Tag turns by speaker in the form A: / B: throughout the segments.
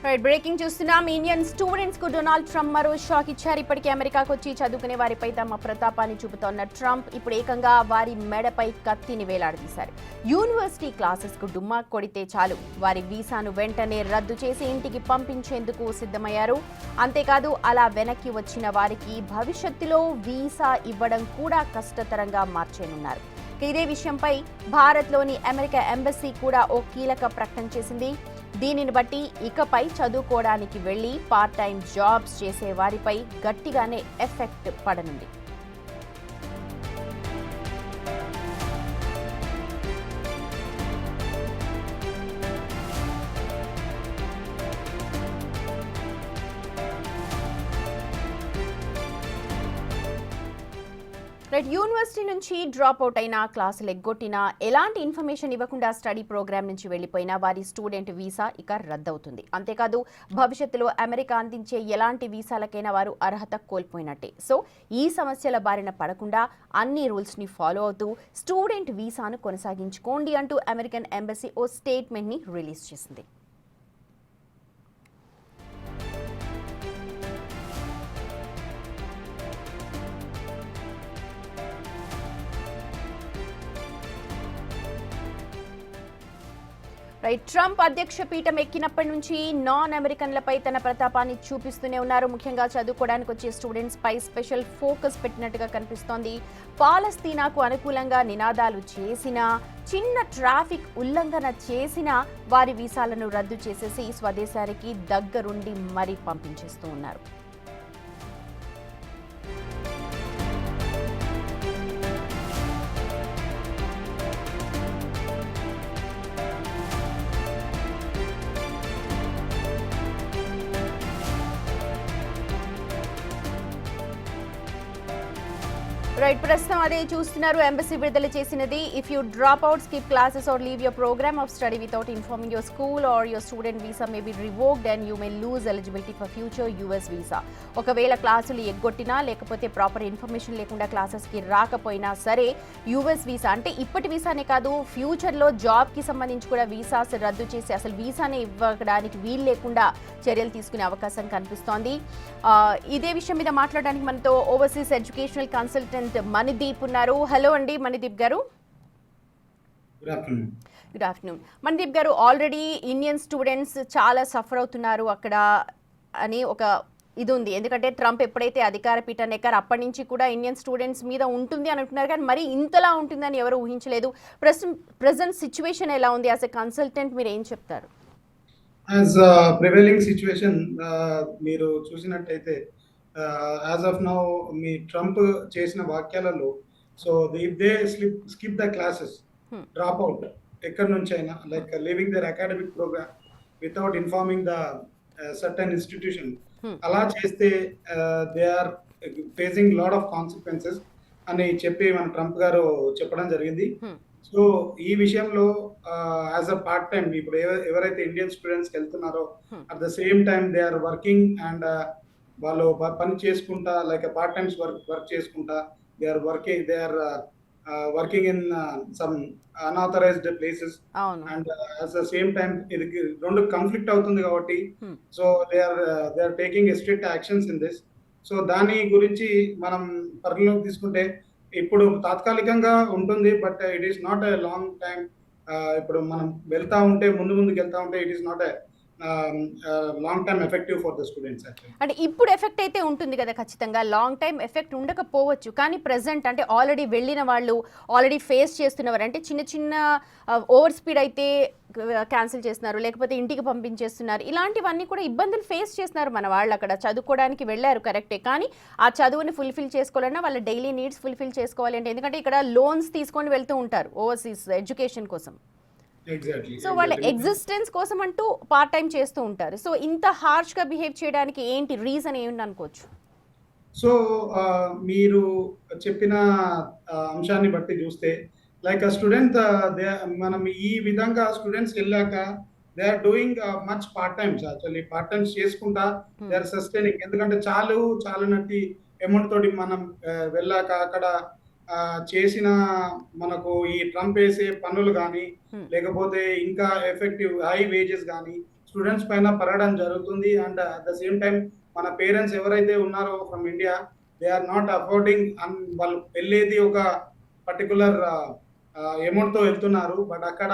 A: Right breaking చూస్తున్నాం. Indian students కు Donald Trump మరో షాక్ ఇచ్చారు. ఇప్పటికే అమెరికాకు వచ్చి చదువుకునే వారిపై తమ ప్రతాపాన్ని చూపుతోన్న ట్రంప్ ఇప్పుడు ఏకంగా వారి మెడపై కత్తిని వేలాడదీశారు. యూనివర్సిటీ క్లాసెస్ కు డుమ్మా కొడితే చాలు వారి వీసాను వెంటనే రద్దు చేసి ఇంటికి పంపించేందుకు సిద్ధమయ్యారు. అంతేకాదు అలా వెనక్కి వచ్చిన వారికి భవిష్యత్తులో వీసా ఇవ్వడం కూడా కష్టతరంగా మార్చేనున్నారు. ఇదే విషయంపై భారత్లోని అమెరికా ఎంబసీ కూడా ఓ కీలక ప్రకటన చేసింది. దీనిని బట్టి ఇకపై చదువుకోవడానికి వెళ్లి పార్ట్ టైం జాబ్స్ చేసే వారిపై గట్టిగానే ఎఫెక్ట్ పడనుంది. యూనివర్సిటీ నుంచి డ్రాప్ అవుట్ అయినా, క్లాసులు ఎగ్గొట్టినా, ఎలాంటి ఇన్ఫర్మేషన్ ఇవ్వకుండా స్టడీ ప్రోగ్రామ్ నుంచి వెళ్లిపోయినా వారి స్టూడెంట్ వీసా ఇక రద్దవుతుంది. అంతేకాదు భవిష్యత్తులో అమెరికా అందించే ఎలాంటి వీసాలకైనా వారు అర్హత కోల్పోయినట్టే. సో ఈ సమస్యల బారిన పడకుండా అన్ని రూల్స్ ని ఫాలో అవుతూ స్టూడెంట్ వీసాను కొనసాగించుకోండి అంటూ అమెరికన్ ఎంబసీ ఓ స్టేట్మెంట్ ని రిలీజ్ చేసింది. ట్రంప్ అధ్యక్ష పీఠం ఎక్కినప్పటి నుంచి నాన్ అమెరికన్లపై తన ప్రతాపాన్ని చూపిస్తూనే ఉన్నారు. ముఖ్యంగా చదువుకోవడానికి వచ్చే స్టూడెంట్స్ పై స్పెషల్ ఫోకస్ పెట్టినట్టుగా కనిపిస్తోంది. పాలస్తీనాకు అనుకూలంగా నినాదాలు చేసినా, చిన్న ట్రాఫిక్ ఉల్లంఘన చేసినా వారి వీసాలను రద్దు చేసేసి స్వదేశానికి దగ్గరుండి మరీ పంపించేస్తూ ఉన్నారు. ప్రస్తుతం అదే చూస్తున్నారు. ఎంబసీ విడుదల చేసినది. If you drop out, skip classes or leave your program of study without informing your school or your student visa may be revoked and you may lose eligibility for future US visa. ఒకవేళ క్లాసులు ఎగ్గొట్టినా, లేకపోతే proper information లేకుండా క్లాసెస్కి రాకపోయినా సరే US visa అంటే ఇప్పటి వీసానే కాదు, ఫ్యూచర్లో జాబ్కి సంబంధించి కూడా వీసాస్ రద్దు చేసి అసలు వీసానే ఇవ్వడానికి వీలు లేకుండా చర్యలు తీసుకునే అవకాశం కనిపిస్తోంది. ఇదే విషయం మీద మాట్లాడడానికి మనతో ఓవర్సీస్ ఎడ్యుకేషనల్ కన్సల్టెంట్ మణిదీప్ ఉన్నారు. హలో అండి మణిదీప్ గారు. Good afternoon. మణిదీప్ గారు, ఆల్రెడీ ఇండియన్ స్టూడెంట్స్ చాలా సఫర్ అవుతున్నారు అక్కడ అని ఒక ఇది ఉంది. ఎందుకంటే ట్రంప్ ఎప్పుడైతే అధికార పీఠాన్ని ఎక్కారో అప్పటి నుంచి కూడా ఇండియన్ స్టూడెంట్స్ మీద ఉంటుంది అని అంటున్నారు, కానీ మరి ఇంతలా ఉంటుందని ఎవరు ఊహించలేదు. ప్రెసెంట్ సిచ్యువేషన్ ఎలా ఉంది? యాజ్ ఎ కన్సల్టెంట్ మీరు ఏం చెప్తారు?
B: యాజ్ ప్రివైలింగ్ సిచ్యువేషన్ మీరు చూసినట్టయితే యాజ్ ఆఫ్ నౌ మీ ట్రంప్ చేసిన వాక్యాలలో, so if they skip the classes, drop out ఎక్కడి నుంచి అయినా, like living their academic program without informing the certain institution, అలా చేస్తే they are facing lot of consequences అని చెప్పి మన ట్రంప్ గారు చెప్పడం జరిగింది. సో ఈ విషయంలో యాజ్ అ పార్ట్ టైం ఇప్పుడు ఎవరైతే ఇండియన్ స్టూడెంట్స్కి వెళ్తున్నారో at the same time they are working and వాళ్ళు పని చేసుకుంటా, లైక్ పార్ట్ టైమ్స్ వర్క్ చేసుకుంటా, they are working in some unauthorized places and at the same time ఇది రెండు కాన్ఫ్లిక్ట్ అవుతుంది కాబట్టి so they are taking strict actions in this. So దాని గురించి మనం పరిగణలోకి తీసుకుంటే ఇప్పుడు తాత్కాలికంగా ఉంటుంది, but it is not a long time. ఇప్పుడు మనం వెళ్తా ఉంటే ముందుకు వెళ్తా ఉంటే it is not a long time effective for the students.
A: అంటే ఇప్పుడు ఎఫెక్ట్ అయితే ఉంటుంది కదా ఖచ్చితంగా, లాంగ్ టైం ఎఫెక్ట్ ఉండకపోవచ్చు, కానీ ప్రెసెంట్ అంటే ఆల్రెడీ వెళ్ళిన వాళ్ళు, ఆల్రెడీ ఫేస్ చేస్తున్నవారు, అంటే చిన్న చిన్న ఓవర్ స్పీడ్ అయితే క్యాన్సిల్ చేస్తున్నారు, లేకపోతే ఇంటికి పంపించేస్తున్నారు, ఇలాంటివన్నీ కూడా ఇబ్బందులు ఫేస్ చేస్తున్నారు మన వాళ్ళు. అక్కడ చదువుకోవడానికి వెళ్ళారు కరెక్టే, కానీ ఆ చదువుని ఫుల్ఫిల్ చేసుకోవాలన్నా వాళ్ళ డైలీ నీడ్స్ ఫుల్ఫిల్ చేసుకోవాలి అంటే, ఎందుకంటే ఇక్కడ లోన్స్ తీసుకొని వెళ్తూ ఉంటారు ఓవర్సీస్ ఎడ్యుకేషన్ కోసం. సో వాళ్ళ ఎగ్జిస్టెన్స్ కోసం అంటూ పార్ట్ టైం చేస్తూ ఉంటారు. సో ఇంత హార్ష్ గా బిహేవ్ చేయడానికి ఏంటి రీజన్ ఏమి అనుకోవచ్చు?
B: సో మీరు చెప్పిన అంశాన్ని బట్టి చూస్తే, లైక్ స్టూడెంట్ మనం ఈ విధంగా స్టూడెంట్స్ వెళ్ళాక they are doing much part times. Actually part times చేసుకుంటా దే ఆర్ సస్టైనింగ్. ఎందుకంటే చాలునట్టి అమౌంట్ తోటి మనం వెళ్ళాక అక్కడ చేసిన మనకు ఈ ట్రంప్ వేసే పన్నులు కానీ, లేకపోతే ఇంకా ఎఫెక్టివ్ హై వేజెస్ కానీ, స్టూడెంట్స్ పైన పడడం జరుగుతుంది. And at the same time మన పేరెంట్స్ ఎవరైతే ఉన్నారో from India, they are not affording, వాళ్ళు వెళ్ళేది ఒక పర్టికులర్ అమౌంట్తో వెళ్తున్నారు. బట్ అక్కడ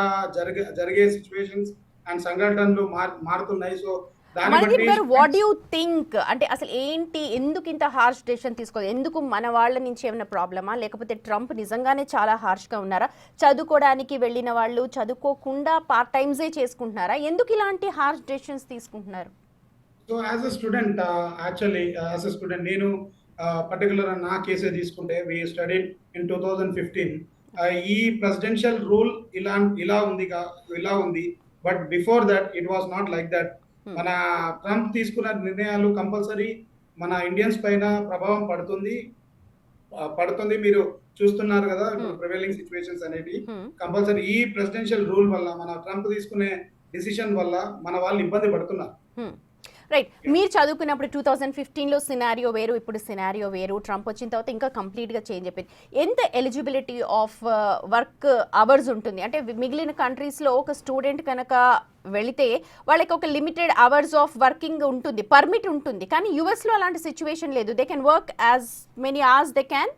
B: జరిగే సిచ్యువేషన్స్ అండ్ సంఘటనలు మారుతున్నాయి. సో దాన్ని
A: మణిదీప్
B: బట్టి
A: గారు, వాట్ డూ థింక్, అంటే అసలు ఏంటి, ఎందుకు ఇంత హార్ష్ డెసిషన్ తీసుకోవాలి? ఎందుకు మన వాళ్ళ నుంచి ఏమైనా ప్రాబ్లమా, లేకపోతే ట్రంప్ నిజంగానే చాలా హార్ష్గా ఉన్నారా? చదువుకోవడానికి వెళ్ళిన వాళ్ళు చదువుకోకుండా పార్ట్ టైమ్సే చేసుకుంటున్నారా? ఎందుకు ఇలాంటి హార్ష్ డెసిషన్స్ తీసుకుంటున్నారు?
B: So as a student, actually as a student నేను పర్టికులర్ నా కేసే తీసుకుంటే, వి స్టడీడ్ ఇన్ 2015. ఈ ప్రెసిడెన్షియల్ రూల్ ఇలా ఇలా ఉంది. But before that it was not like that. మన ట్రంప్ తీసుకున్న నిర్ణయాలు కంపల్సరీ మన ఇండియన్స్ పైన ప్రభావం పడుతుంది. మీరు చూస్తున్నారు కదా ప్రివైలింగ్ సిచ్యువేషన్స్ అనేవి. కంపల్సరీ ఈ ప్రెసిడెన్షియల్ రూల్ వల్ల, మన ట్రంప్ తీసుకునే డిసిషన్ వల్ల మన వాళ్ళు ఇబ్బంది పడుతున్నారు.
A: రైట్. మీరు చదువుకున్నప్పుడు 2015లో సినారియో వేరు, ఇప్పుడు సినారియో వేరు. ట్రంప్ వచ్చిన తర్వాత ఇంకా కంప్లీట్గా చేంజ్ అయిపోయింది. ఎంత ఎలిజిబిలిటీ ఆఫ్ వర్క్ అవర్స్ ఉంటుంది? అంటే మిగిలిన కంట్రీస్లో ఒక స్టూడెంట్ కనుక వెళితే వాళ్ళకి ఒక లిమిటెడ్ అవర్స్ ఆఫ్ వర్కింగ్ ఉంటుంది, పర్మిట్ ఉంటుంది. కానీ యుఎస్లో అలాంటి సిచ్యువేషన్ లేదు. They can work as many hours they can.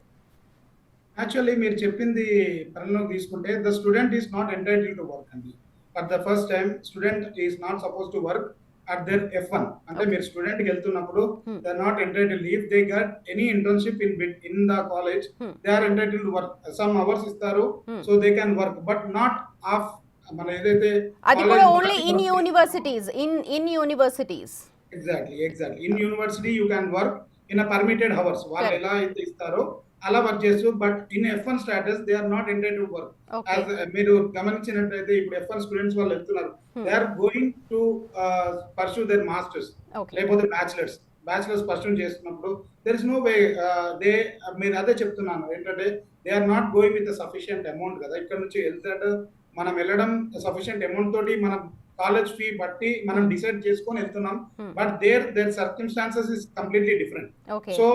B: Actually మీరు చెప్పింది పరిగణలోకి తీసుకుంటే, the student is not entitle to work అండి. For the first time student is not suppose to work at their F1. అంటే మీరు స్టూడెంట్ కి వెళ్తున్నప్పుడు they are not entitled. If they get any internship in the college, they are entitled to work. Some hours ఇస్తారు, so they can work, but not of మన ఏదైతే
A: అది కూడా only in universities. In universities
B: exactly in university you can work in a permitted hours. వాళ్ళు ఎలా అయితే ఇస్తారో అలా వర్క్ చేస్తూ, but in F1 status they are not entitled to work. మీరు గమనించినట్లయితే ఇప్పుడు F1 స్టూడెంట్స్ వాళ్ళు వెళ్తున్నారు, they are going to pursue their masters లేకపోతే బ్యాచిలర్స్ పర్సూ చేస్తున్నప్పుడు దెర్ ఇస్ నో వే. మీరు అదే చెప్తున్నాను ఏంటంటే, they are not going with sufficient amount కదా. ఇక్కడ నుంచి మనం వెళ్ళడం సఫిషియంట్ అమౌంట్ తోటి మనం కాలేజ్ ఫీ బట్టి మనం డిసైడ్ చేసుకొని వెళ్తున్నాం. But their circumstances is completely different. So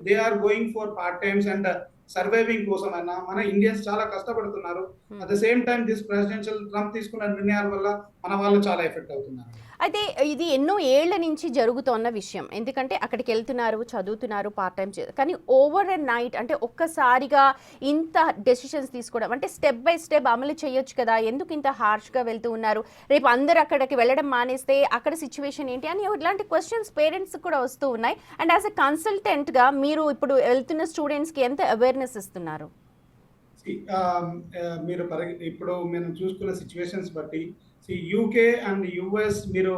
B: they are going for part times and surviving కోసం అయినా మన ఇండియన్స్ చాలా కష్టపడుతున్నారు. At the same time this presidential Trump తీసుకున్న నిర్ణయాల వల్ల మన వాళ్ళు చాలా ఎఫెక్ట్ అవుతున్నారు.
A: అయితే ఇది ఎన్నో ఏళ్ల నుంచి జరుగుతున్న విషయం. ఎందుకంటే అక్కడికి వెళ్తున్నారు, చదువుతున్నారు, పార్ట్ టైం కానీ ఓవర్ అండ్ నైట్, అంటే ఒక్కసారిగా ఇంత డెసిషన్స్ తీసుకోవడం, అంటే స్టెప్ బై స్టెప్ అమలు చేయొచ్చు కదా, ఎందుకు ఇంత హార్ష్గా వెళ్తూ ఉన్నారు? రేపు అందరు అక్కడికి వెళ్ళడం మానేస్తే అక్కడ సిచ్యువేషన్ ఏంటి అని ఇలాంటి క్వశ్చన్స్ పేరెంట్స్ కూడా వస్తూ ఉన్నాయి. అండ్ యాజ్ ఎ కన్సల్టెంట్గా మీరు ఇప్పుడు వెళ్తున్న స్టూడెంట్స్కి ఎంత అవేర్నెస్ ఇస్తున్నారు?
B: మీరు ఇప్పుడు మనం చూసుకున్న సిచ్యువేషన్స్ బట్టి యూకే అండ్ యుఎస్ మీరు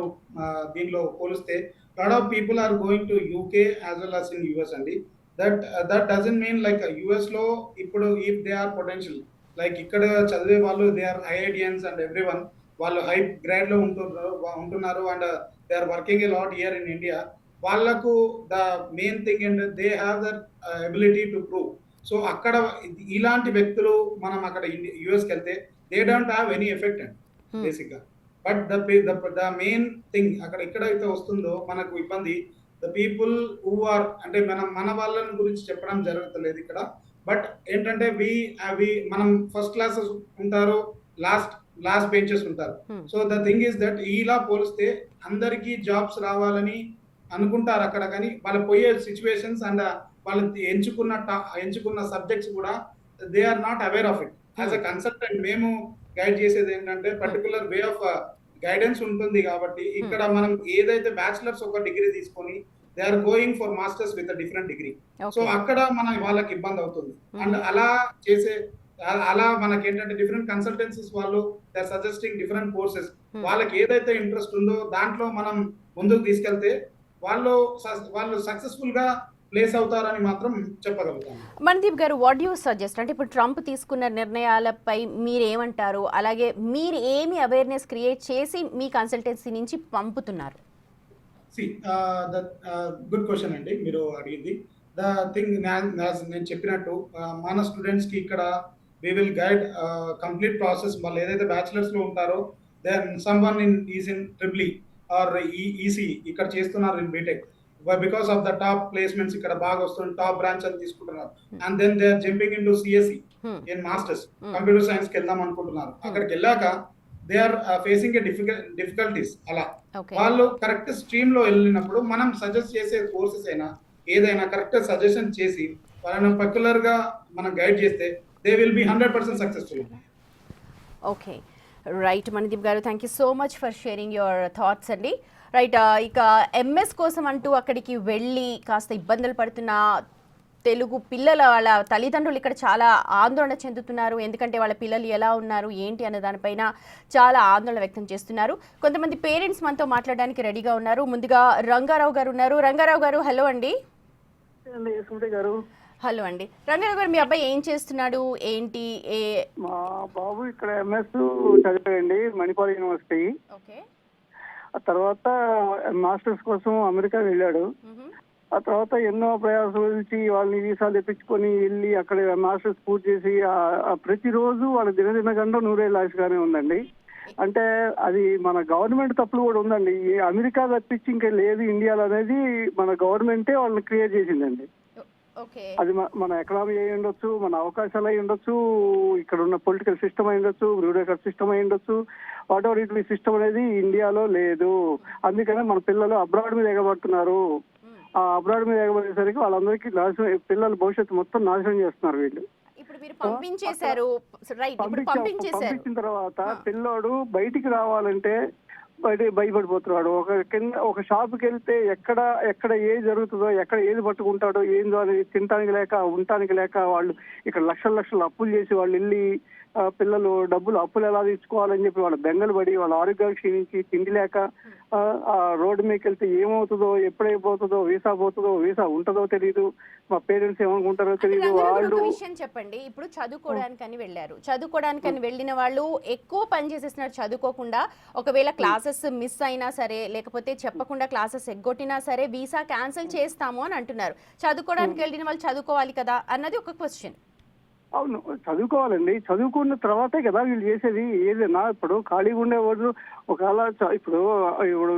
B: దీనిలో పోలిస్తే lot of people are going to UK as well as in US అండి. That doesn't mean like US లో ఇప్పుడు if they are potential, like ఇక్కడ చదివే వాళ్ళు they are IITians and everyone, వాళ్ళు హై గ్రేడ్ లో ఉంటున్నారు and they are working a lot here in India. వాళ్ళకు ద మెయిన్ థింగ్ ఏంటంటే they have that ability to prove. So అక్కడ ఇలాంటి వ్యక్తులు మనం అక్కడ యుఎస్కి వెళ్తే they don't have any effect అండి బేసిక్ గా. బట్ ద మెయిన్ థింగ్ అక్కడ ఎక్కడైతే వస్తుందో మనకు ఇబ్బంది, ద పీపుల్ హూ ఆర్, అంటే మన వాళ్ళని గురించి చెప్పడం జరుగుతలేదు ఇక్కడ. బట్ ఏంటంటే మనం ఫస్ట్ క్లాసెస్ ఉంటారు, లాస్ట్ బెంచెస్ ఉంటారు. So the thing is that ఇలా పోలిస్తే అందరికీ జాబ్స్ రావాలని అనుకుంటారు అక్కడ, కానీ వాళ్ళు పోయే సిచ్యువేషన్స్ అండ్ వాళ్ళు ఎంచుకున్న సబ్జెక్ట్స్ కూడా they are not aware of it. As a consultant మేము గైడ్ చేసేది ఏంటంటే పర్టికులర్ వే ఆఫ్ గైడెన్స్ ఉంటుంది. కాబట్టి ఇక్కడ మనం ఏదైతే బ్యాచిలర్స్ ఒక డిగ్రీ తీసుకొని they are going for masters with different degree, so అక్కడ వాళ్ళకి ఇబ్బంది అవుతుంది. అండ్ అలా మనకి ఏంటంటే డిఫరెంట్ కన్సల్టెన్సీస్ వాళ్ళు they are suggesting different courses. వాళ్ళకి ఏదైతే ఇంట్రెస్ట్ ఉందో దాంట్లో మనం ముందుకు తీసుకెళ్తే వాళ్ళు సక్సెస్ఫుల్ గా ప్లేస్ అవుతారని మాత్రం చెప్పగలుగుతాను.
A: మణిదీప్ గారు, వాట్ యూ సజెస్ట్? అంటే ఇప్పుడు ట్రంప్ తీసుకున్న నిర్ణయాలపై మీరేమంటారు? అలాగే మీరు ఏమి అవేర్నెస్ క్రియేట్ చేసి మీ కన్సల్టెన్సీ నుంచి పంపుతున్నారు?
B: గుడ్ క్వశ్చన్ అండి మీరు అడిగింది. ద థింగ్ నేను చెప్పినట్టు మన స్టూడెంట్స్ కి ఇక్కడ we will guide complete process. వాళ్ళు ఏదైతే బ్యాచిలర్స్ లో ఉంటారో then someone is in triple or EC ఇక్కడ చేస్తున్నారు in BTech. Because of the top placements ఇక్కడ బాగా వస్తుంది, టాప్ బ్రాంచ్ అని తీసుకుంటున్నారు. And then they are jumping in to CSC in masters, computer science కి వెళ్దాం అనుకుంటున్నారు. అక్కడికి వెళ్ళాక they are facing a difficulties అలా
A: ఓకే.
B: వాళ్ళు కరెక్ట్ స్ట్రీమ్ లో వెళ్ళినప్పుడు మనం సజెస్ట్ చేసే కోర్సెస్ అయినా ఏదైనా కరెక్ట్ సజెషన్ చేసి వాళ్ళని పర్టికులర్ గా మనం గైడ్ చేస్తే they will be 100% successful.
A: Okay. Right Manideep గారు, thank you so much for sharing your thoughts అండి. రైట్, ఇక ఎంఎస్ కోసం అంటూ అక్కడికి వెళ్ళి కాస్త ఇబ్బందులు పడుతున్న తెలుగు పిల్లల వాళ్ళ తల్లిదండ్రులు ఇక్కడ చాలా ఆందోళన చెందుతున్నారు. ఎందుకంటే వాళ్ళ పిల్లలు ఎలా ఉన్నారు ఏంటి అనే దానిపైన చాలా ఆందోళన వ్యక్తం చేస్తున్నారు. కొంతమంది పేరెంట్స్ మనతో మాట్లాడడానికి రెడీగా ఉన్నారు. ముందుగా రంగారావు గారు ఉన్నారు. రంగారావు గారు, హలో అండి.
C: గారు
A: హలో అండి. రంగారావు గారు, మీ అబ్బాయి ఏం చేస్తున్నాడు ఏంటి?
C: మా బాబు ఇక్కడ ఎంఎస్ చదివాడండి మణిపాల్ యూనివర్సిటీ.
A: ఓకే.
C: ఆ తర్వాత మాస్టర్స్ కోసం అమెరికా వెళ్ళాడు. ఆ తర్వాత ఎన్నో ప్రయాసాలు నుంచి వాళ్ళని వీసాలు తెప్పించుకొని వెళ్ళి అక్కడ మాస్టర్స్ పూర్తి చేసి ప్రతిరోజు వాళ్ళ దినదిన గంట నూరేళ్ళగానే ఉందండి. అంటే అది మన గవర్నమెంట్ తప్పులు కూడా ఉందండి. ఈ అమెరికా తప్పించి ఇంకా లేదు ఇండియాలో అనేది మన గవర్నమెంటే వాళ్ళని క్రియేట్ చేసిందండి. అది మన ఎకనామీ అయి ఉండొచ్చు, మన అవకాశాలు అయి ఉండొచ్చు, ఇక్కడ ఉన్న పొలిటికల్ సిస్టమ్ అయి ఉండొచ్చు, బ్యూరోక్రసీ సిస్టమ్ అయి ఉండొచ్చు. What ever it me system అనేది ఇండియాలో లేదు. అందుకనే మన పిల్లలు అబ్రాడ్ మీద ఎగబడుతున్నారు. ఆ అబ్రాడ్ మీద ఎగబడేసరికి వాళ్ళందరికీ నాశనం, పిల్లల భవిష్యత్తు మొత్తం నాశనం చేస్తున్నారు వీళ్ళు. పంపించిన తర్వాత పిల్లోడు బయటికి రావాలంటే భయపడిపోతున్నాడు. ఒక షాప్కి వెళ్తే ఎక్కడ ఏది జరుగుతుందో, ఎక్కడ ఏది పట్టుకుంటాడో ఏందో అనేది తినటానికి లేక ఉండటానికి లేక వాళ్ళు ఇక్కడ లక్షలు అప్పులు చేసి వాళ్ళు వెళ్ళి పిల్లలు డబ్బులు అప్పులు ఎలా తీర్చుకోవాలని చెప్పి వాళ్ళ బెంగలు పడి వాళ్ళ ఆరోగ్యాలు క్షీణించి తిండి లేక రోడ్డు మీదకి వెళ్తే ఏమవుతుందో, ఎప్పుడైపోతుందో, వీసా పోతుందో, వీసా ఉంటుందో తెలియదు, మా పేరెంట్స్ ఏమనుకుంటారో తెలియదు. వాళ్ళు
A: విషయం చెప్పండి. ఇప్పుడు చదువుకోవడానికని వెళ్ళారు, చదువుకోవడానికని వెళ్ళిన వాళ్ళు ఎక్కువ పని చేసేస్తున్నారు చదువుకోకుండా. ఒకవేళ క్లాసెస్ మిస్ అయినా సరే, లేకపోతే చెప్పకుండా క్లాసెస్ ఎగ్గొట్టినా సరే వీసా క్యాన్సిల్ చేస్తాము అని అంటున్నారు. చదువుకోవడానికి వెళ్ళిన వాళ్ళు చదువుకోవాలి కదా అన్నది ఒక క్వశ్చన్.
C: అవును, చదువుకోవాలండి. చదువుకున్న తర్వాతే కదా వీళ్ళు చేసేది ఏదైనా. ఇప్పుడు ఖాళీగా ఉండేవాళ్ళు ఒకవేళ ఇప్పుడు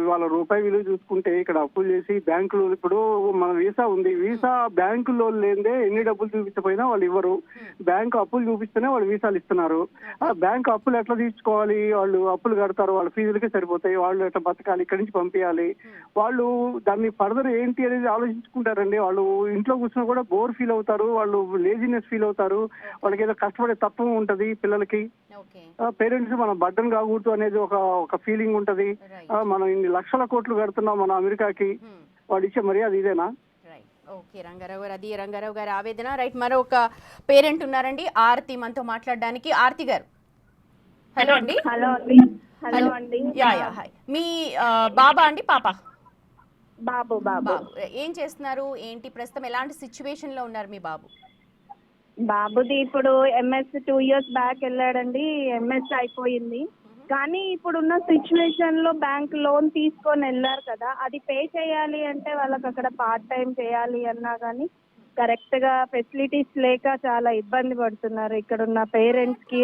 C: వాళ్ళ రూపాయి విలువ చూసుకుంటే ఇక్కడ అప్పులు చేసి బ్యాంకులు, ఇప్పుడు మన వీసా ఉంది, వీసా బ్యాంకులో లేదే ఎన్ని డబ్బులు చూపించకపోయినా వాళ్ళు ఇవ్వరు. బ్యాంకు అప్పులు చూపిస్తేనే వాళ్ళు వీసాలు ఇస్తున్నారు. ఆ బ్యాంకు అప్పులు ఎట్లా తీర్చుకోవాలి? వాళ్ళు అప్పులు కడతారు, వాళ్ళ ఫీజులకే సరిపోతాయి, వాళ్ళు ఎట్లా బతకాలి, ఇక్కడి నుంచి పంపించాలి. వాళ్ళు దాన్ని ఫర్దర్ ఏంటి అనేది ఆలోచించుకుంటారండి. వాళ్ళు ఇంట్లో కూర్చున్నా కూడా బోర్ ఫీల్ అవుతారు, వాళ్ళు లేజినెస్ ఫీల్ అవుతారు, వాళ్ళకి ఏదో కష్టపడే తత్వం ఉంటది పిల్లలకి. పేరెంట్స్ మనం బర్డన్ కాకూడదు అనేది ఒక ఫీలింగ్ ఉంటది. మనం ఇన్ని లక్షల కోట్లు కడుతున్నాం మన అమెరికాకి, వాడు ఇచ్చే మర్యాద ఇదేనా?
A: ఓకే రంగారావు గారు, అది రంగారావు గారి ఆవేదన. రైట్, మరొక పేరెంట్ ఉన్నారండి ఆరతి మనతో మాట్లాడడానికి. ఆరతి గారు, హలో అండి.
D: హలో అండి.
A: హాయ్. మీ బాబా అండి పాప?
D: బాబు.
A: ఏం చేస్తున్నారు ఏంటి ప్రస్తుతం, ఎలాంటి సిచ్యువేషన్ లో ఉన్నారు మీ బాబు?
D: బాబుది ఇప్పుడు ఎంఎస్ 2 years బ్యాక్ వెళ్ళాడండి. ఎంఎస్ అయిపోయింది. కానీ ఇప్పుడున్న సిచ్యువేషన్ లో బ్యాంక్ లోన్ తీసుకొని వెళ్ళారు కదా, అది పే చేయాలి అంటే వాళ్ళకి అక్కడ పార్ట్ టైం చేయాలి అన్నా కానీ కరెక్ట్ గా ఫెసిలిటీస్ లేక చాలా ఇబ్బంది పడుతున్నారు. ఇక్కడ ఉన్న పేరెంట్స్ కి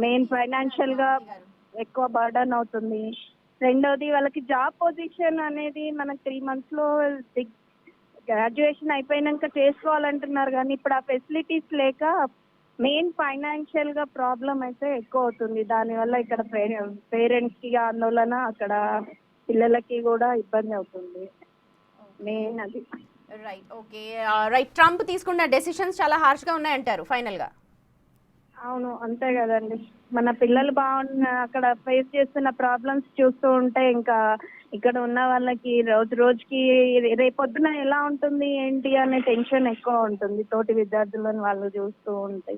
D: మెయిన్ ఫైనాన్షియల్ గా ఎక్కువ బర్డన్ అవుతుంది. రెండోది వాళ్ళకి జాబ్ పొజిషన్ అనేది మనకి 3 months లో గ్రాడ్యుయేషన్ అయిపోయినాక చేసుకోవాలంటున్నారు. కానీ ఇప్పుడు ఆ ఫెసిలిటీస్ లేక మెయిన్ ఫైనాన్షియల్ గా ప్రాబ్లం అయితే ఎక్కువ అవుతుంది. దానివల్ల ఇక్కడ పేరెంట్స్ కి ఆందోళన, అక్కడ పిల్లలకి కూడా ఇబ్బంది అవుతుంది. మెయిన్ అది.
A: Right, okay. రైట్, ట్రంప్ తీసుకున్న డెసిషన్స్ చాలా హార్ష్ గా ఉన్నాయంటారు ఫైనల్ గా?
D: అవును, అంతే కదండి. మన పిల్లలు అక్కడ ఫేస్ చేస్తున్న ప్రాబ్లమ్స్ చూస్తూ ఉంటే ఇంకా ఇక్కడ ఉన్న వాళ్ళకి రోజుకి రేపొద్దున ఎలా ఉంటుంది ఏంటి అనే టెన్షన్ ఎక్కువ ఉంటుంది తోటి విద్యార్థులను వాళ్ళు చూస్తూ ఉంటే.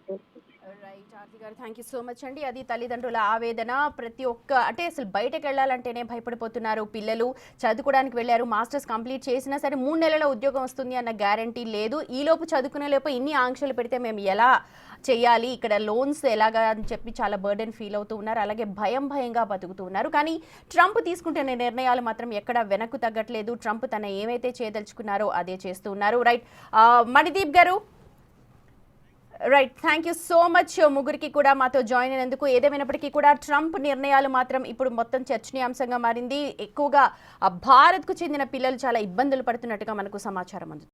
A: రైట్ ఆర్తి గారు, థ్యాంక్ యూ సో మచ్ అండి. అది తల్లిదండ్రుల ఆవేదన. ప్రతి ఒక్క అంటే అసలు బయటకు వెళ్ళాలంటేనే భయపడిపోతున్నారు పిల్లలు. చదువుకోవడానికి వెళ్ళారు, మాస్టర్స్ కంప్లీట్ చేసినా సరే 3 నెలల ఉద్యోగం వస్తుంది అన్న గ్యారంటీ లేదు. ఈలోపు చదువుకునే లోపు ఇన్ని ఆంక్షలు పెడితే మేము ఎలా చేయాలి, ఇక్కడ లోన్స్ ఎలాగా అని చెప్పి చాలా బర్డెన్ ఫీల్ అవుతూ ఉన్నారు. అలాగే భయంగా బతుకుతూ ఉన్నారు. కానీ ట్రంప్ తీసుకుంటున్న నిర్ణయాలు మాత్రం ఎక్కడ వెనక్కు తగ్గట్లేదు. ట్రంప్ తన ఏమైతే చేయదలుచుకున్నారో అదే చేస్తూ ఉన్నారు. రైట్, మణిదీప్ గారు, right, thank you so much ముగ్గురికి కూడా మాతో జాయిన్ అయినందుకు. ఏదేమైనప్పటికీ కూడా ట్రంప్ నిర్ణయాలు మాత్రం ఇప్పుడు మొత్తం చర్చనీయాంశంగా మారింది. ఎక్కువగా భారత్కు చెందిన పిల్లలు చాలా ఇబ్బందులు పడుతున్నట్టుగా మనకు సమాచారం అందుతుంది.